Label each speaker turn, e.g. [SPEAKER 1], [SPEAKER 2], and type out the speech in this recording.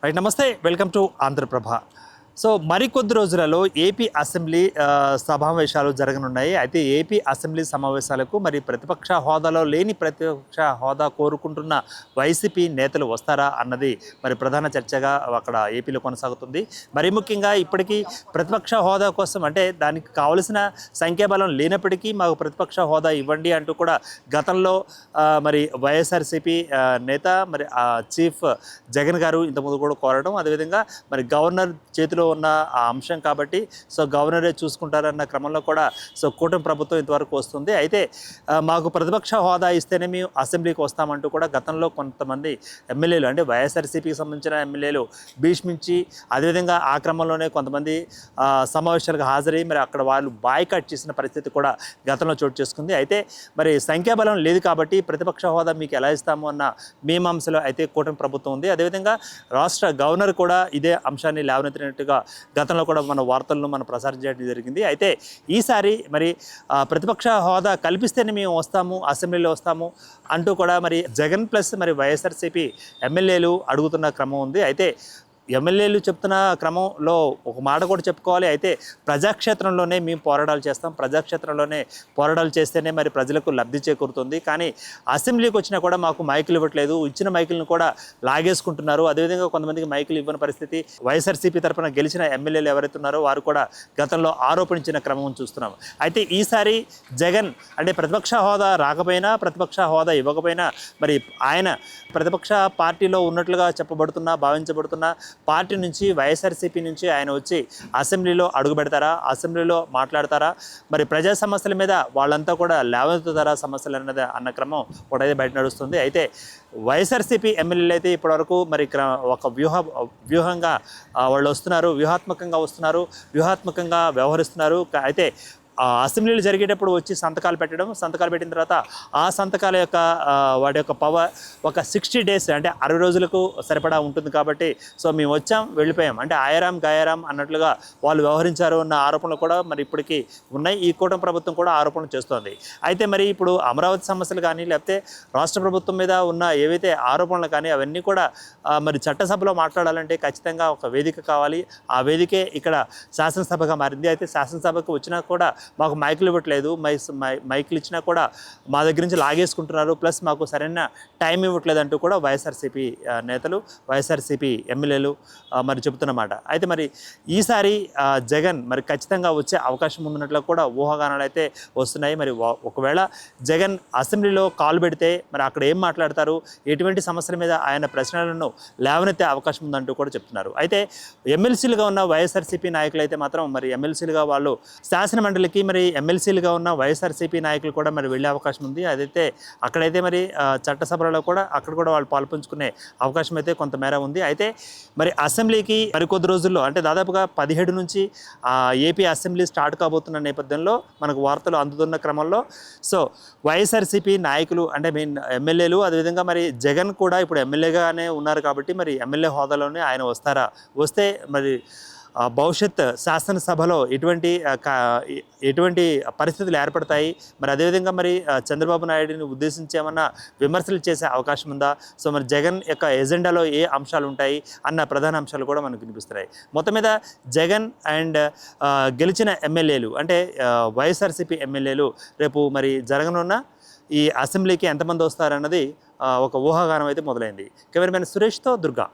[SPEAKER 1] Right, నమస్తే, welcome to Andhraprabha. So మరికొద్ది రోజులలో ఏపీ అసెంబ్లీ సమావేశాలు జరగనున్నాయి. అయితే ఏపీ అసెంబ్లీ సమావేశాలకు మరి ప్రతిపక్ష హోదాలో లేని ప్రతిపక్ష హోదా కోరుకుంటున్న వైసీపీ నేతలు వస్తారా అన్నది మరి ప్రధాన చర్చగా అక్కడ ఏపీలో కొనసాగుతుంది. మరి ముఖ్యంగా ఇప్పటికీ ప్రతిపక్ష హోదా కోసం అంటే దానికి కావలసిన సంఖ్యాబలం లేనప్పటికీ మాకు ప్రతిపక్ష హోదా ఇవ్వండి అంటూ కూడా గతంలో మరి వైఎస్ఆర్సీపీ నేత మరి చీఫ్ జగన్ గారు ఇంతకుముందు కూడా కోరడం, అదేవిధంగా మరి గవర్నర్ చేతిలో ఉన్న ఆ అంశం కాబట్టి సో గవర్నరే చూసుకుంటారన్న క్రమంలో కూడా సో కూటమి ప్రభుత్వం ఇంతవరకు వస్తుంది. అయితే మాకు ప్రతిపక్ష హోదా ఇస్తేనే మేము అసెంబ్లీకి వస్తామంటూ కూడా గతంలో కొంతమంది ఎమ్మెల్యేలు అంటే వైఎస్ఆర్సీపీకి సంబంధించిన ఎమ్మెల్యేలు భీష్మించి, అదేవిధంగా ఆ క్రమంలోనే కొంతమంది సమావేశాలకు హాజరై మరి అక్కడ వాళ్ళు బాయ్కాట్ చేసిన పరిస్థితి కూడా గతంలో చోటు చేసుకుంది. అయితే మరి సంఖ్యాబలం లేదు కాబట్టి ప్రతిపక్ష హోదా మీకు ఎలా ఇస్తాము అన్న మీమాంసలో అయితే కూటమి ప్రభుత్వం ఉంది. అదేవిధంగా రాష్ట్ర గవర్నర్ కూడా ఇదే అంశాన్ని లేవనెత్తినట్టుగా గతంలో కూడా మన వార్తలను మనం ప్రసారం చేయడం జరిగింది. అయితే ఈసారి మరి ప్రతిపక్ష హోదా కల్పిస్తేనే మేము వస్తాము, అసెంబ్లీలో వస్తాము అంటూ కూడా మరి జగన్ ప్లస్ మరి వైఎస్ఆర్సీపీ ఎమ్మెల్యేలు అడుగుతున్న క్రమం ఉంది. అయితే ఎమ్మెల్యేలు చెప్తున్న క్రమంలో ఒక మాట కూడా చెప్పుకోవాలి. అయితే ప్రజాక్షేత్రంలోనే మేము పోరాటాలు చేస్తాం, ప్రజాక్షేత్రంలోనే పోరాటాలు చేస్తేనే మరి ప్రజలకు లబ్ధి చేకూరుతుంది. కానీ అసెంబ్లీకి వచ్చినా కూడా మాకు మైకులు ఇవ్వట్లేదు, ఇచ్చిన మైకులను కూడా లాగేసుకుంటున్నారు. అదేవిధంగా కొంతమందికి మైకులు ఇవ్వని పరిస్థితి వైఎస్ఆర్సీపీ తరఫున గెలిచిన ఎమ్మెల్యేలు ఎవరైతే ఉన్నారో వారు కూడా గతంలో ఆరోపించిన క్రమం చూస్తున్నాం. అయితే ఈసారి జగన్ అంటే ప్రతిపక్ష హోదా రాకపోయినా, ప్రతిపక్ష హోదా ఇవ్వకపోయినా మరి ఆయన ప్రతిపక్ష పార్టీలో ఉన్నట్లుగా చెప్పబడుతున్నా, భావించబడుతున్నా పార్టీ నుంచి వైఎస్ఆర్సీపీ నుంచి ఆయన వచ్చి అసెంబ్లీలో అడుగు పెడతారా, అసెంబ్లీలో మాట్లాడతారా, మరి ప్రజా సమస్యల మీద వాళ్ళంతా కూడా లేవనెత్తుతారా సమస్యలు అన్నది అన్న క్రమం ఒకటైతే బయట నడుస్తుంది. అయితే వైఎస్ఆర్సీపీ ఎమ్మెల్యేలు అయితే ఇప్పటివరకు మరి ఒక వ్యూహంగా వాళ్ళు వస్తున్నారు, వ్యూహాత్మకంగా వస్తున్నారు, వ్యూహాత్మకంగా వ్యవహరిస్తున్నారు. అయితే అసెంబ్లీలు జరిగేటప్పుడు వచ్చి సంతకాలు పెట్టడం, సంతకాలు పెట్టిన తర్వాత ఆ సంతకాల యొక్క వాటి యొక్క పవర్ ఒక 60 days అంటే 60 రోజులకు సరిపడా ఉంటుంది. కాబట్టి సో మేము వచ్చాం వెళ్ళిపోయాం అంటే ఆయారాం గాయారాం అన్నట్లుగా వాళ్ళు వ్యవహరించారు అన్న ఆరోపణలు కూడా మరి ఇప్పటికీ ఉన్నాయి. ఈ కూటమి ప్రభుత్వం కూడా ఆరోపణలు చేస్తోంది. అయితే మరి ఇప్పుడు అమరావతి సమస్యలు కానీ లేకపోతే రాష్ట్ర ప్రభుత్వం మీద ఉన్న ఏవైతే ఆరోపణలు కానీ అవన్నీ కూడా మరి చట్టసభలో మాట్లాడాలంటే ఖచ్చితంగా ఒక వేదిక కావాలి. ఆ వేదికే ఇక్కడ శాసనసభగా మారింది. అయితే శాసనసభకు వచ్చినా కూడా మాకు మైకులు ఇవ్వట్లేదు, మైకులు ఇచ్చినా కూడా మా దగ్గర నుంచి లాగేసుకుంటున్నారు, ప్లస్ మాకు సరైన టైం ఇవ్వట్లేదు అంటూ కూడా వైఎస్ఆర్సీపీ నేతలు, వైఎస్ఆర్సీపీ ఎమ్మెల్యేలు మరి చెబుతున్నమాట. అయితే మరి ఈసారి జగన్ మరి ఖచ్చితంగా వచ్చే అవకాశం ఉన్నట్లు కూడా ఊహాగానాలు అయితే వస్తున్నాయి. మరి ఒకవేళ జగన్ అసెంబ్లీలో కాలు పెడితే మరి అక్కడ ఏం మాట్లాడతారు, ఎటువంటి సమస్యల మీద ఆయన ప్రశ్నలను లేవనెత్తే అవకాశం ఉందంటూ కూడా చెప్తున్నారు. అయితే ఎమ్మెల్సీలుగా ఉన్న వైఎస్ఆర్సీపీ నాయకులు అయితే మాత్రం మరి ఎమ్మెల్సీలుగా వాళ్ళు శాసనమండలికి మరి ఎమ్మెల్సీలుగా ఉన్న వైఎస్ఆర్సీపీ నాయకులు కూడా మరి వెళ్ళే అవకాశం ఉంది. అదైతే అక్కడైతే మరి చట్టసభలో కూడా అక్కడ కూడా వాళ్ళు పాల్పంచుకునే అవకాశం అయితే కొంతమేర ఉంది. అయితే మరి అసెంబ్లీకి మరికొద్ది రోజుల్లో అంటే దాదాపుగా 17 నుంచి ఏపీ అసెంబ్లీ స్టార్ట్ కాబోతున్న నేపథ్యంలో మనకు వార్తలు అందుతున్న క్రమంలో సో వైఎస్ఆర్సీపీ నాయకులు అంటే ఎమ్మెల్యేలు, అదేవిధంగా మరి జగన్ కూడా ఇప్పుడు ఎమ్మెల్యేగానే ఉన్నారు కాబట్టి మరి ఎమ్మెల్యే హోదాలోనే ఆయన వస్తారా, వస్తే మరి భవిష్యత్ శాసనసభలో ఎటువంటి పరిస్థితులు ఏర్పడతాయి, మరి అదేవిధంగా మరి చంద్రబాబు నాయుడిని ఉద్దేశించి ఏమన్నా విమర్శలు చేసే అవకాశం ఉందా, సో మరి జగన్ యొక్క ఎజెండాలో ఏ అంశాలు ఉంటాయి అన్న ప్రధాన అంశాలు కూడా మనకు వినిపిస్తున్నాయి. మొత్తం మీద జగన్ అండ్ గెలిచిన ఎమ్మెల్యేలు అంటే వైఎస్ఆర్సీపీ ఎమ్మెల్యేలు రేపు మరి జరగనున్న ఈ అసెంబ్లీకి ఎంతమంది వస్తారన్నది ఒక ఊహాగానం అయితే మొదలైంది. కెమెరామెన్ సురేష్తో దుర్గా.